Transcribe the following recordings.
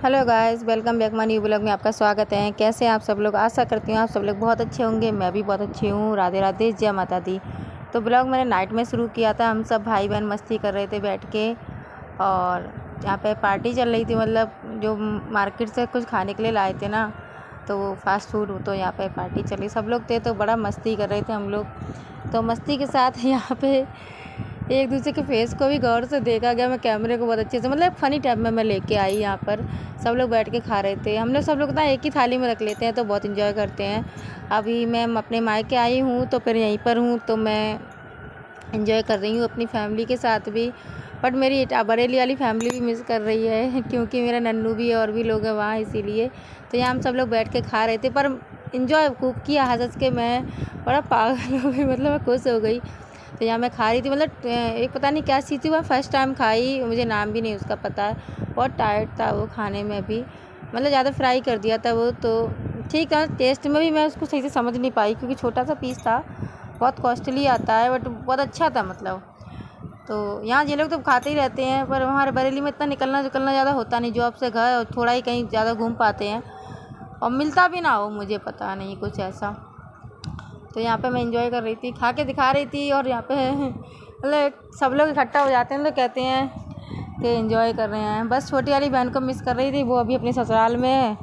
Hello guys, welcome back my new blog में आपका स्वागत है। कैसे हैं आप सब लोग? आशा करती हूँ आप सब लोग बहुत अच्छे होंगे। मैं भी बहुत अच्छी हूँ। राधे राधे, जय माता दी। तो ब्लॉग मैंने नाइट में शुरू किया था। हम सब भाई बहन मस्ती कर रहे थे बैठ के, और यहाँ पे पार्टी चल रही थी। मतलब जो मार्केट से कुछ खाने के लिए लाए थे ना, तो वो फास्ट फूड, तो यहाँ पे पार्टी चली, सब लोग थे तो बड़ा मस्ती कर रहे थे हम लोग। तो मस्ती के साथ यहाँ पे एक दूसरे के फेस को भी गौर से देखा गया। मैं कैमरे को बहुत अच्छे से, मतलब फ़नी टाइप में मैं लेके आई। यहाँ पर सब लोग बैठ के खा रहे थे। हम लोग सब लोग ना एक ही थाली में रख लेते हैं तो बहुत इन्जॉय करते हैं। अभी मैं अपने मायके आई हूँ तो फिर यहीं पर हूँ, तो मैं इन्जॉय कर रही हूँ अपनी फैमिली के साथ भी। बट मेरी बरेली वाली फैमिली भी मिस कर रही है क्योंकि मेरा नन्नू भी है और भी लोग हैं वहाँ, इसीलिए। तो यहाँ हम सब लोग बैठ के खा रहे थे, पर इन्जॉय खूब किया हंस के। मैं बड़ा पागल हो गई, मतलब मैं खुश हो गई। तो यहाँ मैं खा रही थी, मतलब एक पता नहीं क्या चीज़ थी, मैं फ़र्स्ट टाइम खाई, मुझे नाम भी नहीं उसका पता है। बहुत टाइट था वो खाने में भी, मतलब ज़्यादा फ्राई कर दिया था वो। तो ठीक था, टेस्ट में भी मैं उसको सही से समझ नहीं पाई क्योंकि छोटा सा पीस था। बहुत कॉस्टली आता है बट बहुत अच्छा था मतलब। तो यहाँ ये लोग तो खाते ही रहते हैं, पर हमारे बरेली में इतना निकलना जुकलना ज़्यादा होता नहीं। जॉब से घर और थोड़ा ही कहीं ज़्यादा घूम पाते हैं, और मिलता भी ना हो, मुझे पता नहीं कुछ ऐसा। तो यहाँ पे मैं इंजॉय कर रही थी, खा के दिखा रही थी। और यहाँ पे मतलब सब लोग इकट्ठा हो जाते हैं तो कहते हैं कि एंजॉय कर रहे हैं। बस छोटी वाली बहन को मिस कर रही थी, वो अभी अपने ससुराल में है,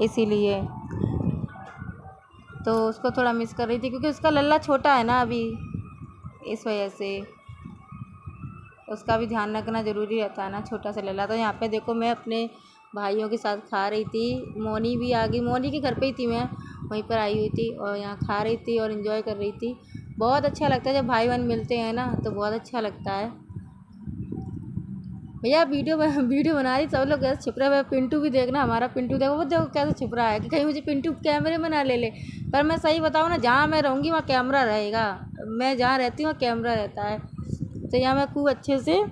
इसीलिए तो उसको थोड़ा मिस कर रही थी क्योंकि उसका लल्ला छोटा है ना अभी, इस वजह से उसका भी ध्यान रखना ज़रूरी रहता है ना, छोटा सा लल्ला। तो यहाँ पे देखो मैं अपने भाइयों के साथ खा रही थी। मोनी भी आ गई, मोनी के घर पे ही थी मैं, वहीं पर आई हुई थी और यहाँ खा रही थी और इन्जॉय कर रही थी। बहुत अच्छा लगता है जब भाई बहन मिलते हैं ना, तो बहुत अच्छा लगता है। भैया वीडियो बना रही, सब लोग कैसे छिप रहे हैं। पिंटू भी देखना, हमारा पिंटू देखो, वो देखो कैसे छिप रहा है कि कहीं मुझे पिंटू कैमरे में ना ले ले। पर मैं सही बताऊँ ना, जहाँ मैं रहूँगी वहाँ कैमरा रहेगा। मैं जहाँ रहती हूँ वहाँ कैमरा रहता है। तो यहाँ मैं खूब अच्छे से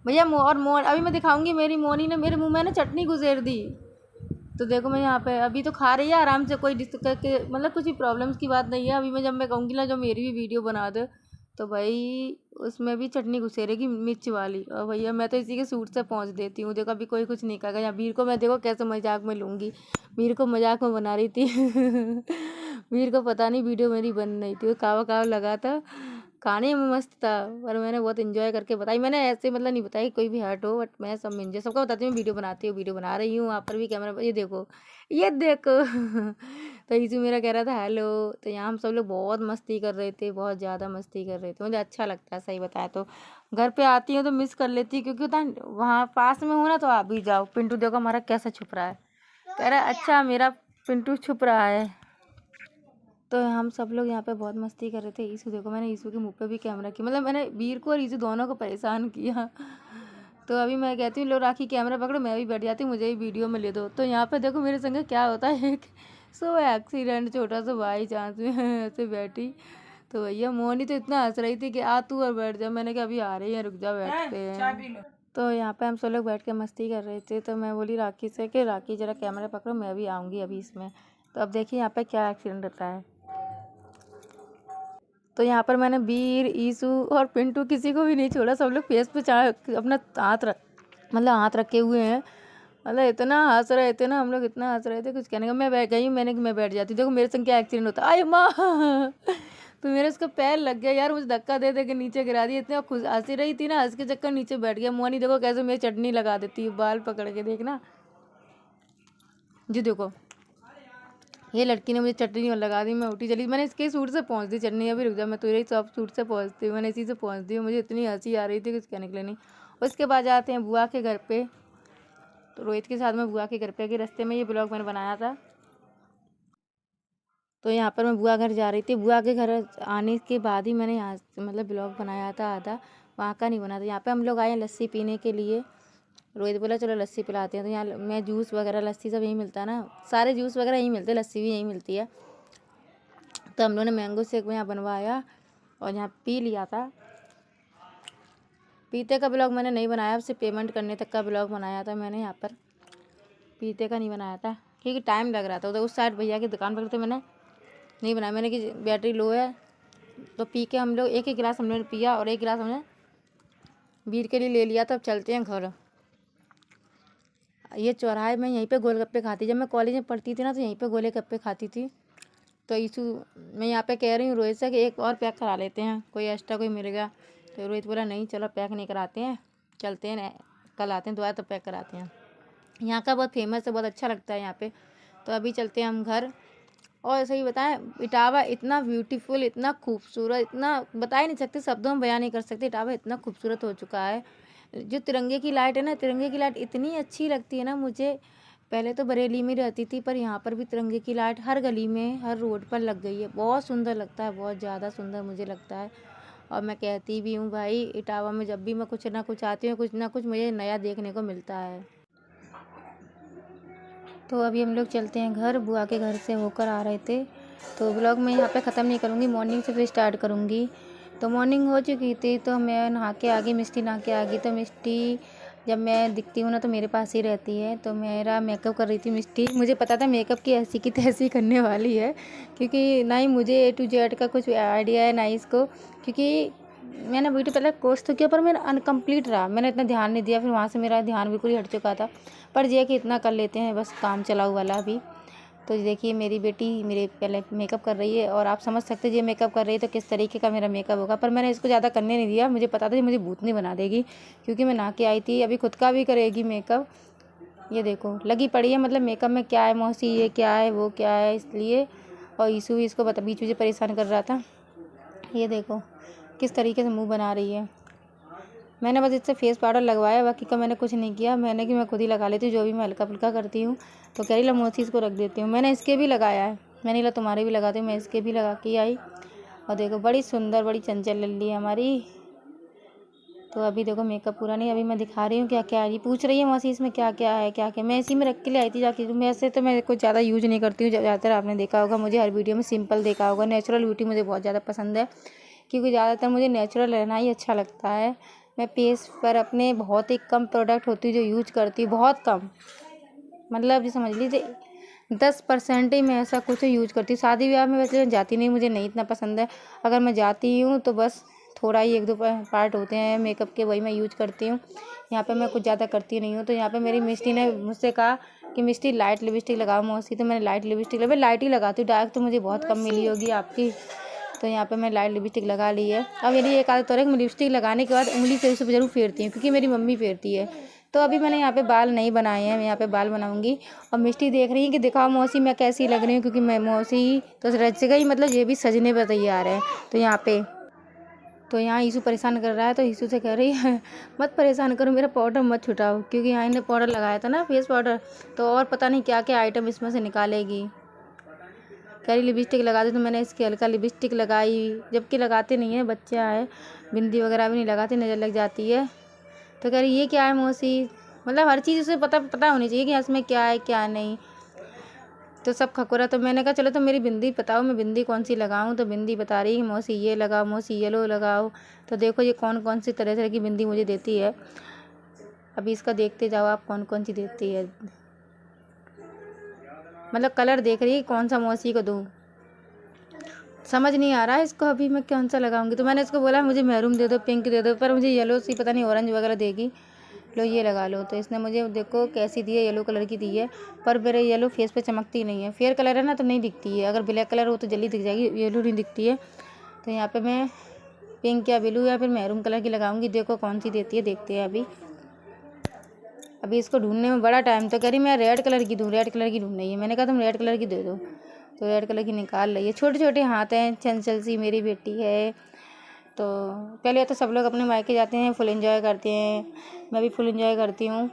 भैया और मोर अभी मैं दिखाऊंगी। मेरी मोनी ने मेरे मुंह में ना चटनी घुसेर दी। तो देखो मैं यहाँ पे अभी तो खा रही है आराम से, कोई दिक्कत के मतलब कुछ भी प्रॉब्लम्स की बात नहीं है। अभी मैं जब मैं कहूँगी ना जो मेरी भी वीडियो बना दे, तो भाई उसमें भी चटनी घुसेरेगी मिर्च वाली। और भैया मैं तो इसी के सूट से पहुँच देती हूँ। देखो अभी कोई कुछ नहीं कहेगा। यहाँ वीर को मैं देखो कैसे मजाक में लूँगी, वीर को मजाक में बना रही थी वीर को पता नहीं वीडियो मेरी बन रही थी, वो कावा कावा लगा था। खाने में मस्त था, पर मैंने बहुत इन्जॉय करके बताई। मैंने ऐसे मतलब नहीं बताई कोई भी हर्ट हो, बट मैं सब में enjoy सबको बताती हूँ। वीडियो बनाती हूँ, वीडियो बना रही हूँ। वहाँ पर भी कैमरा, ये देखो, ये देखो तो यीशु मेरा कह रहा था हेलो। तो यहाँ हम सब लोग बहुत मस्ती कर रहे थे, बहुत ज़्यादा मस्ती कर रहे थे। मुझे अच्छा लगता है, सही बताया तो। घर पे आती हूँ तो मिस कर लेती हूँ क्योंकि उतना वहाँ पास में हूँ ना, तो आप भी जाओ। पिंटू देखो हमारा कैसा छुप रहा है, कह रहा है अच्छा मेरा पिंटू छुप रहा है। तो हम सब लोग यहाँ पे बहुत मस्ती कर रहे थे। ईशु देखो, मैंने ईशु के मुंह पे भी कैमरा किया, मतलब मैंने वीर को और ईशु दोनों को परेशान किया। तो अभी मैं कहती हूँ लो राखी कैमरा पकड़ो, मैं भी बैठ जाती हूँ, मुझे भी वीडियो में ले दो। तो यहाँ पे देखो मेरे संग क्या होता है, एक सो एक्सीडेंट छोटा सा बाई चांस में ऐसे बैठी। तो भैया मोनी तो इतना हंस रही थी कि आ तू और बैठ जा। मैंने कहा अभी आ रही है, रुक जा, बैठते हैं। तो यहाँ पे हम सब लोग बैठ के मस्ती कर रहे थे। तो मैं बोली राखी से कि राखी ज़रा कैमरा पकड़ो, मैं भी आऊँगी अभी इसमें। तो अब देखिए यहाँ पे क्या एक्सीडेंट होता है। तो यहाँ पर मैंने वीर, ईशु और पिंटू किसी को भी नहीं छोड़ा। सब लोग फेस पे अपना हाथ रख, मतलब हाथ रखे हुए हैं। मतलब इतना हंस रहे थे ना हम लोग, इतना हंस रहे थे कुछ कहने का। मैं बैठ गई, मैंने कि मैं बैठ जाती। देखो मेरे संग क्या एक्सीडेंट होता है, आय माँ तो मेरे उसका पैर लग गया यार, मुझे धक्का दे दे के नीचे गिरा दिया। इतना खुश हंसी रही थी ना, हंस के चक्कर नीचे बैठ गया। मोनी देखो कैसे मेरी चटनी लगा देती है, बाल पकड़ के देखना जी। देखो ये लड़की ने मुझे चटनी लगा दी, मैं उठी चली। मैंने इसके सूट से पहुंच दी चटनी। अभी रुक जा, मैं तेरे सब सूट से पहुंचती हूँ, मैंने इसी से पहुंच दी। मुझे इतनी हंसी आ रही थी कुछ कहने के लिए नहीं। उसके बाद जाते हैं बुआ के घर पे। तो रोहित के साथ में बुआ के घर पे गई, रास्ते में ये ब्लॉग मैंने बनाया था। तो यहाँ पर मैं बुआ घर जा रही थी। बुआ के घर आने के बाद ही मैंने यहाँ मतलब ब्लॉग बनाया था आधा, वहाँ का नहीं बना था। यहाँ पे हम लोग आए हैं लस्सी पीने के लिए। रोहित बोला चलो लस्सी पिलाते हैं। तो यहाँ मैं जूस वगैरह लस्सी सब यहीं मिलता है ना, सारे जूस वगैरह यहीं मिलते हैं, लस्सी भी यहीं मिलती है। तो हम लोगों ने मैंगो शेक यहाँ बनवाया और यहाँ पी लिया था। पीते का ब्लॉग मैंने नहीं बनाया, सिर्फ पेमेंट करने तक का ब्लॉग बनाया था मैंने। यहाँ पर पीते का नहीं बनाया था क्योंकि टाइम लग रहा था। तो उस साइड भैया की दुकान पर थे, मैंने नहीं बनाया। मैंने कि बैटरी लो है, तो पी के हम लोग एक एक गिलास हमने पिया और एक गिलास हमने वीर के लिए ले लिया। तो अब चलते हैं घर। ये चौराहे में यहीं पे गोलगप्पे खाती। जब मैं कॉलेज में पढ़ती थी ना तो यहीं पे गोलगप्पे खाती थी। तो ईशु, मैं यहाँ पे कह रही हूँ रोहित से कि एक और पैक करा लेते हैं, कोई एक्स्ट्रा कोई मिल गया। तो रोहित बोला नहीं चलो पैक नहीं कराते हैं, चलते हैं कल आते हैं दोबारा तो पैक कराते हैं। यहाँ का बहुत फेमस है, बहुत अच्छा लगता है यहाँ पे। तो अभी चलते हैं हम घर। और सही बताएं, इटावा इतना ब्यूटीफुल, इतना खूबसूरत, इतना बता ही नहीं सकते, शब्दों में बयान नहीं कर सकते। इटावा इतना खूबसूरत हो चुका है। जो तिरंगे की लाइट है ना, तिरंगे की लाइट इतनी अच्छी लगती है ना मुझे। पहले तो बरेली में रहती थी, पर यहाँ पर भी तिरंगे की लाइट हर गली में, हर रोड पर लग गई है। बहुत सुंदर लगता है, बहुत ज़्यादा सुंदर मुझे लगता है। और मैं कहती भी हूँ भाई, इटावा में जब भी मैं कुछ ना कुछ आती हूँ, कुछ ना कुछ मुझे नया देखने को मिलता है। तो अभी हम लोग चलते हैं घर, बुआ के घर से होकर आ रहे थे। तो ब्लॉग मैं यहाँ पे ख़त्म नहीं करूँगी, मॉर्निंग से फिर स्टार्ट करूँगी। तो मॉर्निंग हो चुकी थी, तो मैं नहा के आ गई, मिष्टी नहा के आ गई। तो मिष्टी जब मैं दिखती हूँ ना तो मेरे पास ही रहती है। तो मेरा मेकअप कर रही थी मिष्टी। मुझे पता था मेकअप की ऐसी की तैसी करने वाली है, क्योंकि ना ही मुझे A to Z का कुछ आइडिया है ना ही इसको। क्योंकि मैंने ब्यूटी पार्लर कोर्स तो किया, पर मेरा अनकम्प्लीट रहा, मैंने इतना ध्यान नहीं दिया। फिर वहाँ से मेरा ध्यान बिल्कुल ही हट चुका था। पर ये कि इतना कर लेते हैं बस, काम चलाऊ वाला अभी। तो देखिए मेरी बेटी मेरे पहले मेकअप कर रही है, और आप समझ सकते हैं ये मेकअप कर रही है तो किस तरीके का मेरा मेकअप होगा। पर मैंने इसको ज़्यादा करने नहीं दिया, मुझे पता था ये मुझे भूतनी बना देगी, क्योंकि मैं नहा के आई थी। अभी खुद का भी करेगी मेकअप। ये देखो लगी पड़ी है, मतलब मेकअप में क्या है मौसी, ये क्या है वो क्या है, इसलिए। और ईशु भी इसको बीच में परेशान कर रहा था। ये देखो किस तरीके से मुँह बना रही है। मैंने बस इससे फेस पाउडर लगवाया, बाकी का मैंने कुछ नहीं किया। मैंने कि मैं खुद ही लगा लेती हूँ जो भी मैं हल्का फुल्का करती हूँ। तो कह रही ला मोची इसको रख देती हूँ। मैंने इसके भी लगाया है, मैंने ला तुम्हारे भी लगाती हूँ, मैं इसके भी लगा के आई। और देखो बड़ी सुंदर, बड़ी चंचल लल्ली है हमारी। तो अभी देखो मेकअप पूरा नहीं, अभी मैं दिखा रही हूँ क्या क्या है। ये पूछ रही है मौसी इसमें क्या क्या है, क्या क्या। मैं इसी में रख के ले आई थी जाके। मैं ऐसे तो मैं कुछ ज़्यादा यूज नहीं करती हूँ, ज़्यादातर आपने देखा होगा मुझे हर वीडियो में सिंपल देखा होगा। नेचुरल ब्यूटी मुझे बहुत ज़्यादा पसंद है, क्योंकि ज़्यादातर मुझे नेचुरल रहना ही अच्छा लगता है। मैं फेस पर अपने बहुत ही कम प्रोडक्ट होती है जो यूज करती हूँ, बहुत कम, मतलब जो समझ लीजिए 10% ही मैं ऐसा कुछ यूज करती हूँ। शादी ब्याह में वैसे जाती नहीं, मुझे नहीं इतना पसंद है। अगर मैं जाती हूँ तो बस थोड़ा ही 1-2 पार्ट होते हैं मेकअप के, वही मैं यूज करती हूँ। यहाँ पे मैं कुछ ज़्यादा करती नहीं हूँ। तो यहाँ पे मेरी मिष्टी ने मुझसे कहा कि मिष्टी लाइट लिपस्टिक लगाओ मौसी। तो मैंने लाइट लिपस्टिक मैं लाइट ही लगाती हूँ, डार्क तो मुझे बहुत कम मिली होगी आपकी। तो यहाँ पे मैं लाइट लिपस्टिक लगा ली है। अब मेरी एक आदत और है कि मैं लिपस्टिक लगाने के बाद उंगली से उसे ज़रूर फेरती हूँ, क्योंकि मेरी मम्मी फेरती है। तो अभी मैंने यहाँ पे बाल नहीं बनाए हैं, मैं यहाँ पे बाल बनाऊंगी। और मिष्टी देख रही है कि दिखाओ मौसी मैं कैसी लग रही हूँ, क्योंकि मैं मौसी तो रच गई, मतलब ये भी सजने पर तैयार है। तो यहाँ पे तो यहाँ ईशु परेशान कर रहा है, तो ईशु से कह रही है मत परेशान करो, मेरा पाउडर मत छुटाओ, क्योंकि यहाँ इन्हें पाउडर लगाया था ना फेस पाउडर, तो और पता नहीं क्या क्या आइटम इसमें से निकालेगी। कह रही लिपस्टिक लगा दे, तो मैंने इसकी हल्का लिपस्टिक लगाई, जबकि लगाते नहीं है, बच्चा है, बिंदी वगैरह भी नहीं लगाती, नज़र लग जाती है। तो कह रही ये क्या है मौसी, मतलब हर चीज़ उसे पता होनी चाहिए कि इसमें क्या है क्या नहीं। तो सब खकोरा। तो मैंने कहा चलो तो मेरी बिंदी बताओ, मैं बिंदी कौन सी लगाऊं। तो बिंदी बता रही है मौसी ये लगाओ, मौसी येलो लगाओ। तो देखो ये कौन कौन सी तरह तरह की बिंदी मुझे देती है। अभी इसका देखते जाओ आप कौन कौन सी देती है, मतलब कलर देख रही है कौन सा मौसी को दूँ, समझ नहीं आ रहा है इसको अभी मैं कौन सा लगाऊंगी। तो मैंने इसको बोला मुझे मैरून दे दो, पिंक दे दो, पर मुझे येलो सी पता नहीं ऑरेंज वगैरह देगी। लो ये लगा लो। तो इसने मुझे देखो कैसी दी है, येलो कलर की दी है, पर मेरे येलो फेस पे चमकती नहीं है। फेयर कलर है ना तो नहीं दिखती है, अगर ब्लैक कलर हो तो जल्दी दिख जाएगी, येलो नहीं दिखती है। तो यहाँ पे मैं पिंक या ब्लू या फिर मैरून कलर की लगाऊंगी, देखो कौन सी देती है, देखते हैं अभी इसको ढूंढने में बड़ा टाइम। तो कह रही मैं रेड कलर की दूँ, रेड कलर की ढूंढ रही है। मैंने कहा तुम रेड कलर की दे दो। तो रेड कलर की निकाल रही है। छोटे छोटे हाथ हैं, चंचल सी मेरी बेटी है। तो पहले तो सब लोग अपने मायके जाते हैं, फुल एंजॉय करते हैं, मैं भी फुल एंजॉय करती हूँ,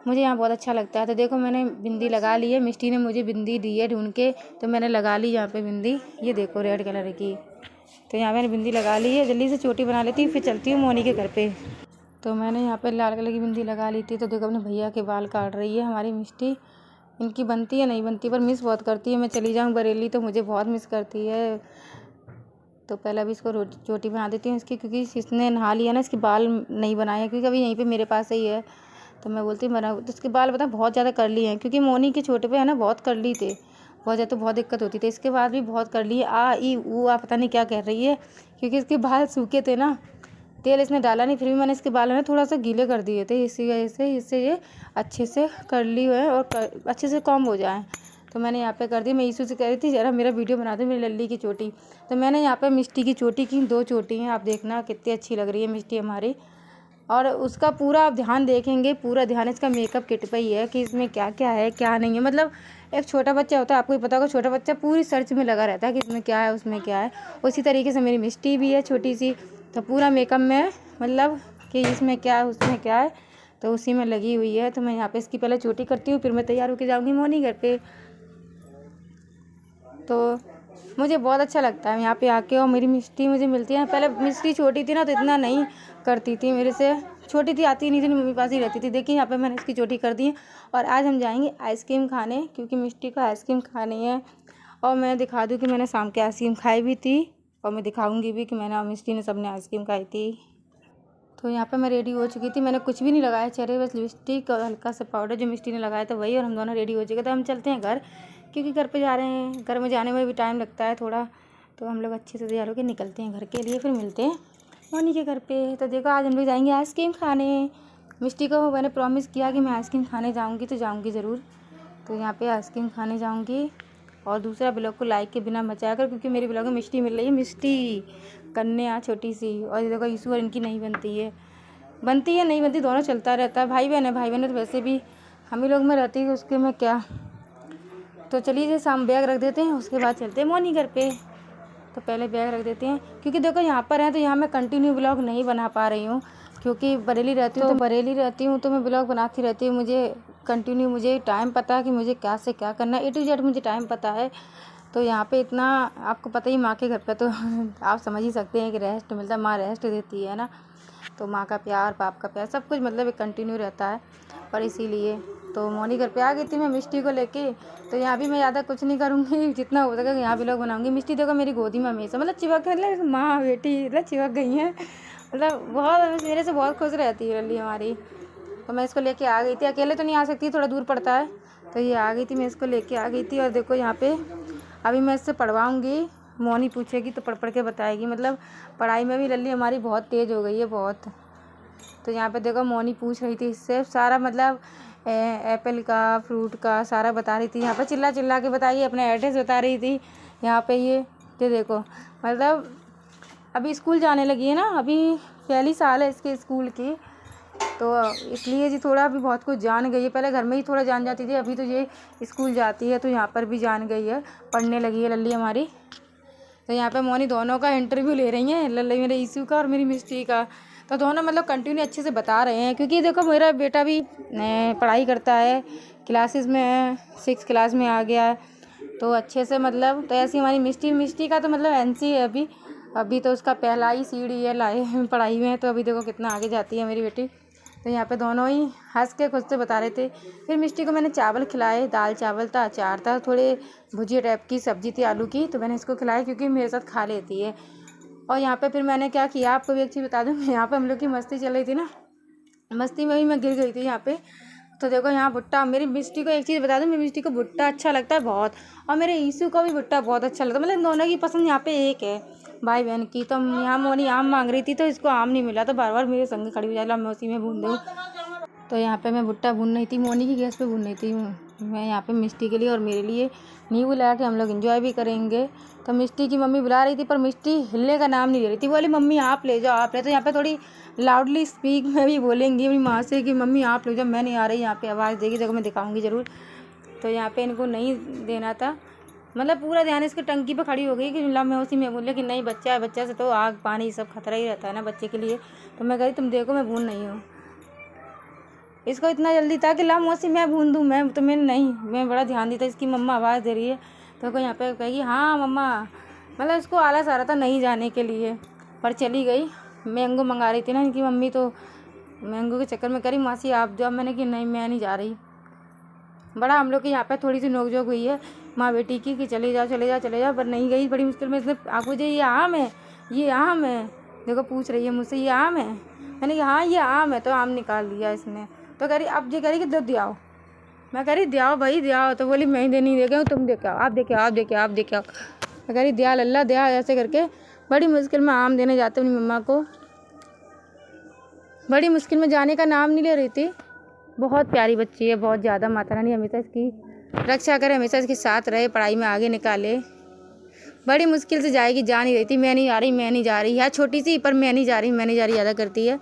मुझे यहाँ बहुत अच्छा लगता है। तो देखो मैंने बिंदी लगा ली है, मिष्टी ने मुझे बिंदी दी है ढूंढ के, तो मैंने लगा ली यहाँ पे बिंदी, ये देखो रेड कलर की। तो यहाँ मैंने बिंदी लगा ली है, जल्दी से चोटी बना लेती हूँ, फिर चलती हूँ मोनी के घर पे। तो मैंने यहाँ पे लाल कलर की बिंदी लगा ली थी। तो देखो अपने भैया के बाल काट रही है हमारी मिष्टी। इनकी बनती है नहीं बनती, पर मिस बहुत करती है। मैं चली जाऊँ बरेली तो मुझे बहुत मिस करती है। तो पहले अभी इसको चोटी बना देती हूँ इसकी, क्योंकि इसने नहा लिया ना, इसके बाल नहीं बनाए हैं, क्योंकि अभी यहीं पे मेरे पास ही है। तो मैं बोलती हूँ बना, तो इसके बाल पता बहुत ज़्यादा करली हैं, क्योंकि मोनी के छोटे पे है ना बहुत करली थे, बहुत ज़्यादा, तो बहुत दिक्कत होती थी। इसके बाद भी बहुत करली है, आ ई ऊ आ पता नहीं क्या कह रही है, क्योंकि इसके बाल सूखे थे ना, तेल इसने डाला नहीं, फिर भी मैंने इसके बाल में थोड़ा सा गीले कर दिए थे, इसी वजह से इससे ये अच्छे से कर्ली हुए और अच्छे से कॉम्ब हो जाएँ। तो मैंने यहाँ पे कर दी। मैं ईशू से कह रही थी ज़रा मेरा वीडियो बना दो मेरी लल्ली की चोटी। तो मैंने यहाँ पे मिष्टी की चोटी की 2 चोटी हैं, आप देखना कितनी अच्छी लग रही है मिष्टी हमारी। और उसका पूरा आप ध्यान देखेंगे, पूरा ध्यान इसका मेकअप किट पे ही है कि इसमें क्या क्या है क्या नहीं है। मतलब एक छोटा बच्चा होता है, आपको ही पता होगा, छोटा बच्चा पूरी सर्च में लगा रहता है कि इसमें क्या है उसमें क्या है। उसी तरीके से मेरी मिष्टी भी है छोटी सी, तो पूरा मेकअप में मतलब कि इसमें क्या है उसमें क्या है, तो उसी में लगी हुई है। तो मैं यहाँ पे इसकी पहले चोटी करती हूँ, फिर मैं तैयार होकर जाऊँगी मोनी घर पे। तो मुझे बहुत अच्छा लगता है यहाँ पे आके, और मेरी मिष्टी मुझे मिलती है। पहले मिष्टी छोटी थी ना तो इतना नहीं करती थी मेरे से, छोटी थी आती नहीं थी, मम्मी पास ही रहती थी। देखिए यहाँ पे मैंने इसकी चोटी कर दी है। और आज हम जाएंगे आइसक्रीम खाने, क्योंकि मिष्टी को आइसक्रीम खानी है। और मैं दिखा दूँ कि मैंने शाम के आइसक्रीम खाई भी थी, और मैं दिखाऊँगी भी कि मैंने और मिष्टी ने सबने आइसक्रीम खाई थी। तो यहाँ पे मैं रेडी हो चुकी थी, मैंने कुछ भी नहीं लगाया चेहरे, बस लिपस्टिक और हल्का सा पाउडर जो मिष्टी ने लगाया था वही, और हम दोनों रेडी हो चुके थे। हम चलते हैं घर, क्योंकि घर पे जा रहे हैं, घर में जाने में भी टाइम लगता है थोड़ा। तो हम लोग अच्छे से तैयार होकर निकलते हैं घर के लिए, फिर मिलते हैं मोनी के घर पे। तो देखो आज हम लोग जाएंगे आइसक्रीम खाने। मिष्टी को मैंने प्रॉमिस किया कि मैं आइसक्रीम खाने जाऊँगी, तो जाऊँगी ज़रूर। तो यहाँ पर आइसक्रीम खाने जाऊँगी। और दूसरा ब्लॉग को लाइक के बिना मचाया कर, क्योंकि मेरी ब्लॉग में मिष्टी मिल रही है, मिष्टी कन्या छोटी सी। और ये देखो ईशू और इनकी नहीं बनती है नहीं बनती, दोनों चलता रहता है। भाई बहन है तो वैसे भी हम ही लोग में रहती है, उसके में क्या। तो चलिए जैसे शाम बैग रख देते हैं, उसके बाद चलते हैं मोनी घर पे। तो पहले बैग रख देते हैं, क्योंकि देखो यहाँ पर है तो यहाँ मैं कंटिन्यू ब्लॉग नहीं बना पा रही हूँ, क्योंकि बरेली रहती हूँ तो मैं ब्लॉग बनाती रहती हूँ। मुझे कंटिन्यू मुझे टाइम पता है कि मुझे क्या से क्या करना है, A to Z मुझे टाइम पता है। तो यहाँ पे इतना आपको पता ही, माँ के घर पे तो आप समझ ही सकते हैं कि रेस्ट मिलता है, माँ रेस्ट देती है ना। तो माँ का प्यार, बाप का प्यार, सब कुछ मतलब एक कंटिन्यू रहता है। और इसीलिए तो मोनी घर पे आ गई थी मैं मिष्टी को लेके। तो यहाँ भी मैं ज़्यादा कुछ नहीं करूँगी, जितना हो सकेगा यहाँ भी लोग बनाऊँगी। मिष्टी देखो मेरी गोदी में हमेशा मतलब चिपक, मतलब माँ बेटी मतलब चिपक गई हैं, मतलब बहुत मेरे से बहुत खुश रहती है लल्ली हमारी। तो मैं इसको लेके आ गई थी, अकेले तो नहीं आ सकती, थोड़ा दूर पड़ता है। तो ये आ गई थी, मैं इसको लेके आ गई थी। और देखो यहाँ पे अभी मैं इससे पढ़वाऊँगी, मोनी पूछेगी तो पढ़ के बताएगी। मतलब पढ़ाई में भी लल्ली हमारी बहुत तेज़ हो गई है, बहुत। तो यहाँ पे देखो मोनी पूछ रही थी इससे सारा, मतलब एप्पल का, फ्रूट का सारा बता रही थी। यहाँ पे चिल्ला चिल्ला के बताइए, अपना एड्रेस बता रही थी। यहाँ पे ये देखो, मतलब अभी स्कूल जाने लगी है ना, अभी पहली साल है इसके स्कूल की, तो इसलिए जी थोड़ा अभी बहुत कुछ जान गई है। पहले घर में ही थोड़ा जान जाती थी, अभी तो ये स्कूल जाती है तो यहाँ पर भी जान गई है, पढ़ने लगी है लल्ली हमारी। तो यहाँ पे मोनी दोनों का इंटरव्यू ले रही हैं, लल्ली मेरे ईशू का और मेरी मिष्टी का। तो दोनों मतलब कंटिन्यू अच्छे से बता रहे हैं, क्योंकि देखो मेरा बेटा भी पढ़ाई करता है, क्लासेस में है, 6 क्लास में आ गया है, तो अच्छे से मतलब। तो ऐसी हमारी मिष्टी का तो मतलब NC है अभी तो उसका पहला ही सीढ़ी है लाए पढ़ाई में। तो अभी देखो कितना आगे जाती है मेरी बेटी। तो यहाँ पे दोनों ही हंस के खुद से बता रहे थे। फिर मिष्टी को मैंने चावल खिलाए, दाल चावल था, अचार था, थोड़े भुजिया टाइप की सब्जी थी आलू की, तो मैंने इसको खिलाया क्योंकि मेरे साथ खा लेती है। और यहाँ पे फिर मैंने क्या किया आपको भी एक चीज़ बता दूँ, यहाँ पे हम लोग की मस्ती चल रही थी ना, मस्ती में भी मैं गिर गई थी यहाँ पे। तो देखो यहाँ भुट्टा, मेरी मिष्टी को एक चीज़ बता दूँ, मेरी मिष्टी को भुट्टा अच्छा लगता है बहुत, और मेरे ईशू को भी भुट्टा बहुत अच्छा लगता है। मतलब दोनों की पसंद यहाँ पे एक है, भाई बहन की। तो यहाँ मोनी आम मांग रही थी, तो इसको आम नहीं मिला, तो बार बार मेरे संग खड़ी हो जाए, मैं उसी में भून दूँ। तो यहाँ पे मैं भुट्टा भून रही थी, मोनी की गैस पे भून रही थी मैं यहाँ पे मिष्टी के लिए और मेरे लिए। नहीं बुलाया कि हम लोग एंजॉय भी करेंगे। तो मिष्टी की मम्मी बुला रही थी, पर मिष्टी हिलने का नाम नहीं ले रही थी, बोली मम्मी आप ले जाओ आप ले। तो यहाँ पे थोड़ी लाउडली स्पीक में भी बोलेंगी अपनी माँ से कि मम्मी आप ले जाओ, मैं नहीं आ रही। यहाँ पे आवाज़ देगी, देखो मैं दिखाऊँगी ज़रूर। तो यहाँ पे इनको नहीं देना था, मतलब पूरा ध्यान इसकी टंकी पे खड़ी हो गई कि ला, मैं उसी में बोले कि नहीं बच्चा है, बच्चा से तो आग पानी सब खतरा ही रहता है ना बच्चे के लिए। तो मैं कही तुम देखो मैं भून नहीं हूँ, इसको इतना जल्दी था कि ला मौसी मैं भून दूँ, मैं तो मैंने नहीं, मैं बड़ा ध्यान दी था। इसकी मम्मा आवाज़ दे रही है, तो कोई यहाँ पे कहेगी हाँ मम्मा, मतलब इसको आलस आ रहा था नहीं जाने के लिए, पर चली गई। मैंगो मंगा रही थी ना इनकी मम्मी, तो मैंगो के चक्कर में करी मासी आप जाओ, मैंने कि नहीं मैं नहीं जा रही। बड़ा हम लोग के यहाँ पे थोड़ी सी नोकझोंक हुई है माँ बेटी की कि चले जाओ, पर नहीं गई। बड़ी मुश्किल में इसने आंखों मुझे ये आम है, देखो पूछ रही है मुझसे ये आम है, मैंने कहा हाँ ये आम है, तो आम निकाल दिया इसने। तो कह रही अब ये कह रही कि दो दियाओ, मैं कह रही दियाओ भाई दियाओ, तो बोली मैं ही देनी दे गया, तुम देखे आओ, आप देखे आओ। मैं कह रही दिया लल्ला दिया, ऐसे करके बड़ी मुश्किल में आम देने जाते अपनी मम्मा को। बड़ी मुश्किल में जाने का नाम नहीं ले रही थी। बहुत प्यारी बच्ची है, बहुत ज़्यादा। माता रानी हमेशा इसकी रक्षा करे, हमेशा इसके साथ रहे, पढ़ाई में आगे निकाले। बड़ी मुश्किल से जाएगी, जा नहीं रही थी। मैं नहीं आ रही, मैं नहीं जा रही है, छोटी सी, पर मैं नहीं जा रही, मैं नहीं जा रही ज़्यादा करती है।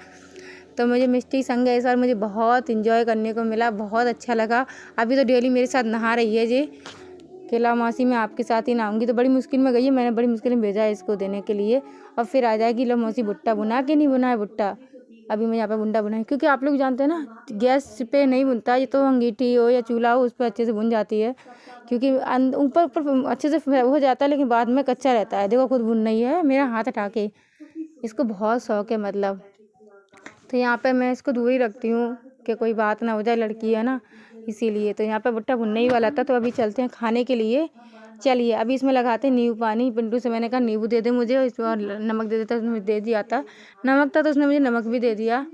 तो मुझे मिष्टी संग है इस बार, मुझे बहुत इन्जॉय करने को मिला, बहुत अच्छा लगा। अभी तो डेली मेरे साथ नहा रही है जी, केला मासी मैं आपके साथ ही नहाऊंगी। तो बड़ी मुश्किल में गई है, मैंने बड़ी मुश्किल में भेजा है इसको देने के लिए, और फिर आ जाएगी। लो मौसी भुट्टा बुना के नहीं बुना है भुट्टा, अभी मैं यहाँ पे बुंडा बनाई, क्योंकि आप लोग जानते हैं ना गैस पे नहीं बुनता, ये तो अंगीठी हो या चूल्हा हो उस पर अच्छे से बुन जाती है, क्योंकि ऊपर ऊपर अच्छे से हो जाता है, लेकिन बाद में कच्चा रहता है। देखो खुद बुन रही है मेरा हाथ हटा के, इसको बहुत शौक है मतलब। तो यहाँ पे मैं इसको दूर ही रखती हूँ कि कोई बात ना हो जाए, लड़की है ना, इसीलिए। तो यहाँ पे भुट्टा भुनने ही वाला था, तो अभी चलते हैं खाने के लिए। चलिए अभी इसमें लगाते हैं नींबू पानी। पिंटू से मैंने कहा नींबू दे दे मुझे, इसमें और नमक दे देता, उसने दे दिया था। नमक था तो उसने मुझे नमक भी दे दिया।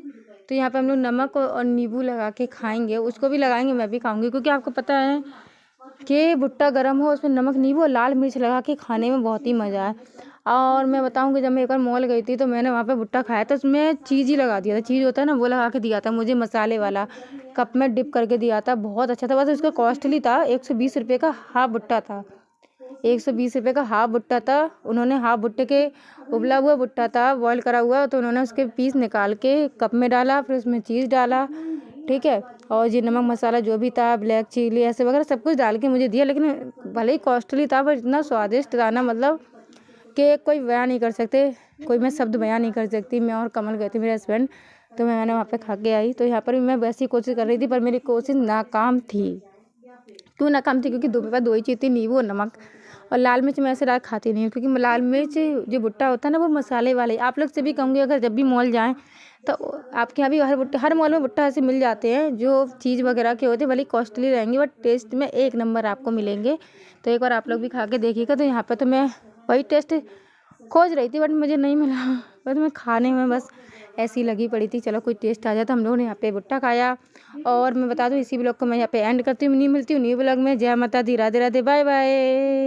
तो यहाँ पे हम लोग नमक और नींबू लगा के खाएंगे, उसको भी लगाएंगे, मैं भी खाऊंगी, क्योंकि आपको पता है कि भुट्टा गर्म हो, उसमें नमक नींबू और लाल मिर्च लगा के खाने में बहुत ही मज़ा है। और मैं बताऊँ कि जब मैं एक बार मॉल गई थी तो मैंने वहाँ पे भुट्टा खाया था, उसमें चीज़ ही लगा दिया था, चीज़ होता है ना वो लगा के दिया था मुझे, मसाले वाला कप में डिप करके दिया था, बहुत अच्छा था। बस उसका कॉस्टली था, 120 रुपये का हाफ भुट्टा था, 120 रुपये का हाफ भुट्टा था। उन्होंने हाफ भुट्टे के उबला हुआ भुट्टा था, बॉयल करा हुआ, तो उन्होंने उसके पीस निकाल के कप में डाला, फिर उसमें चीज़ डाला, ठीक है, और ये नमक मसाला जो भी था, ब्लैक चिली ऐसे वगैरह सब कुछ डाल के मुझे दिया। लेकिन भले ही कॉस्टली था पर इतना स्वादिष्ट था ना, मतलब कि कोई बयान नहीं कर सकते, कोई मैं शब्द बयान नहीं कर सकती। मैं और कमल गए थे, मेरे हस्बैंड, तो मैंने वहाँ पे खा के आई। तो यहाँ पर भी मैं वैसी कोशिश कर रही थी, पर मेरी कोशिश नाकाम थी। क्यों नाकाम थी? क्योंकि मेरे पास दो ही चीज़ थी, नींबू और नमक। और लाल मिर्च मैं ऐसे डायरेक्ट खाती नहीं हूँ, क्योंकि लाल मिर्च जो भुट्टा होता है ना वो मसाले वाले। आप लोग से भी कहूँगी अगर जब भी मॉल जाएँ तो आपके यहाँ भी हर मॉल में भुट्टा ऐसे मिल जाते हैं जो चीज़ वगैरह के होते हैं, भले कॉस्टली रहेंगे बट टेस्ट में एक नंबर आपको मिलेंगे। तो एक बार आप लोग भी खा के देखिएगा। तो यहाँ पर तो मैं वही टेस्ट खोज रही थी बट मुझे नहीं मिला, बस मैं खाने में बस ऐसी लगी पड़ी थी, चलो कोई टेस्ट आ जाता। हम लोगों ने यहाँ पे भुट्टा खाया। और मैं बता दूँ इसी ब्लॉग को मैं यहाँ पे एंड करती हूँ, नहीं मिलती हूँ न्यू ब्लॉग में। जय माता दी, राधे राधे, बाय बाय।